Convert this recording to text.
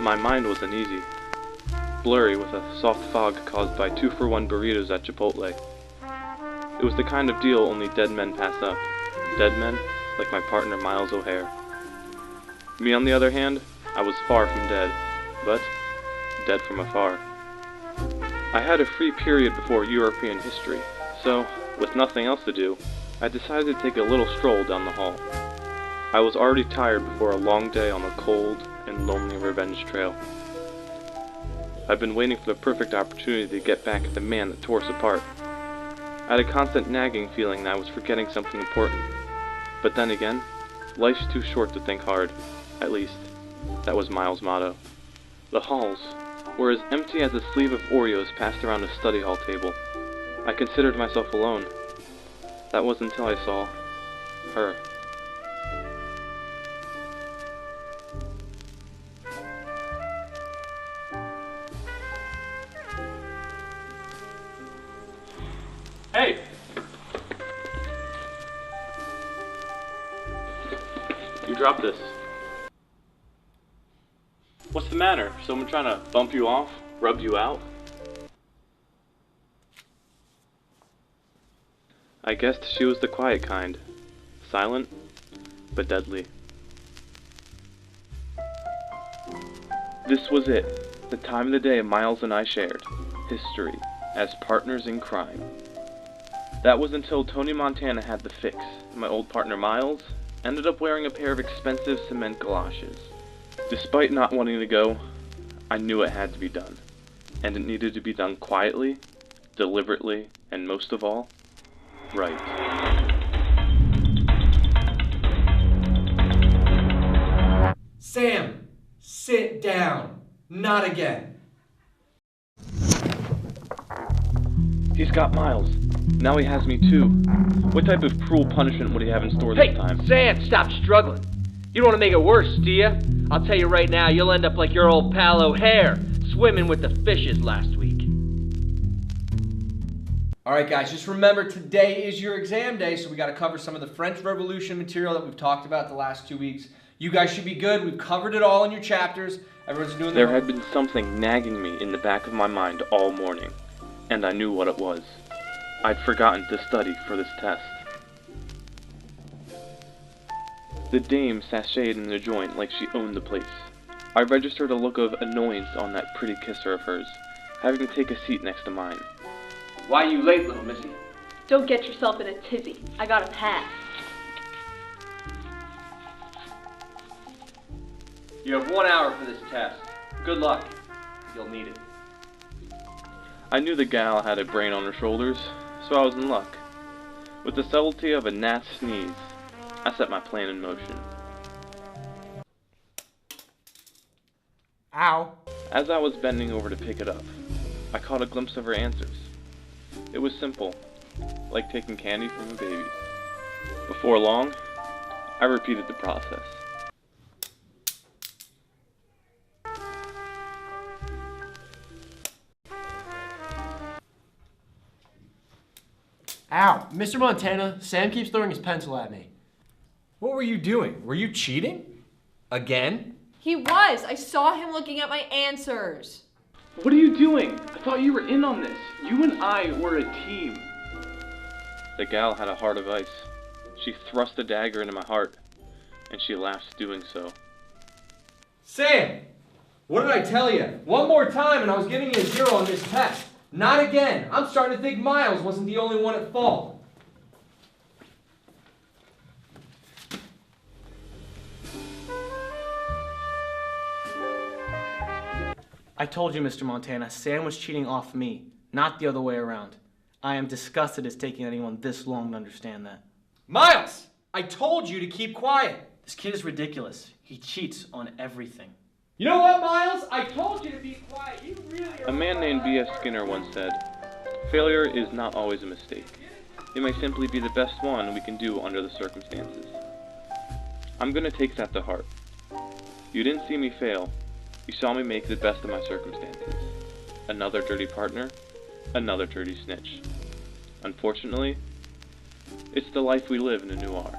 my mind was uneasy, blurry with a soft fog caused by 2-for-1 burritos at Chipotle. It was the kind of deal only dead men pass up. Dead men like my partner Miles O'Hare. Me, on the other hand, I was far from dead, but dead from afar. I had a free period before European history, so, with nothing else to do, I decided to take a little stroll down the hall. I was already tired before a long day on the cold and lonely revenge trail. I'd been waiting for the perfect opportunity to get back at the man that tore us apart. I had a constant nagging feeling that I was forgetting something important. But then again, life's too short to think hard. At least, that was Miles' motto. The halls were as empty as a sleeve of Oreos passed around a study hall table. I considered myself alone. That was until I saw her. Hey! You dropped this. What's the matter? Someone trying to bump you off? Rub you out? I guessed she was the quiet kind. Silent, but deadly. This was it. The time of the day Miles and I shared. History. As partners in crime. That was until Tony Montana had the fix. My old partner Miles ended up wearing a pair of expensive cement galoshes. Despite not wanting to go, I knew it had to be done. And it needed to be done quietly, deliberately, and most of all, right. Sam, sit down. Not again. He's got Miles. Now he has me too. What type of cruel punishment would he have in store this time? Hey, Sam, stop struggling. You don't want to make it worse, do you? I'll tell you right now, you'll end up like your old pal O'Hare, swimming with the fishes last week. Alright guys, just remember today is your exam day, so we got to cover some of the French Revolution material that we've talked about the last 2 weeks. You guys should be good. We've covered it all in your chapters. Everyone's doing There had been something nagging me in the back of my mind all morning, and I knew what it was. I'd forgotten to study for this test. The dame sashayed in the joint like she owned the place. I registered a look of annoyance on that pretty kisser of hers, having to take a seat next to mine. Why are you late, little missy? Don't get yourself in a tizzy. I got a pass. You have 1 hour for this test. Good luck. You'll need it. I knew the gal had a brain on her shoulders, so I was in luck. With the subtlety of a gnat's sneeze, I set my plan in motion. Ow. As I was bending over to pick it up, I caught a glimpse of her answers. It was simple, like taking candy from a baby. Before long, I repeated the process. Ow, Mr. Montana, Sam keeps throwing his pencil at me. What were you doing? Were you cheating? Again? He was. I saw him looking at my answers. What are you doing? I thought you were in on this. You and I were a team. The gal had a heart of ice. She thrust a dagger into my heart, and she laughed doing so. Sam! What did I tell you? One more time and I was giving you a 0 on this test. Not again. I'm starting to think Miles wasn't the only one at fault. I told you, Mr. Montana, Sam was cheating off me, not the other way around. I am disgusted it's taking anyone this long to understand that. Miles! I told you to keep quiet. This kid is ridiculous. He cheats on everything. You know what, Miles? I told you to be quiet. You really are. A man named B.S. Skinner once said, "Failure is not always a mistake. It may simply be the best one we can do under the circumstances." I'm gonna take that to heart. You didn't see me fail. You saw me make the best of my circumstances. Another dirty partner, another dirty snitch. Unfortunately, it's the life we live in a Noir.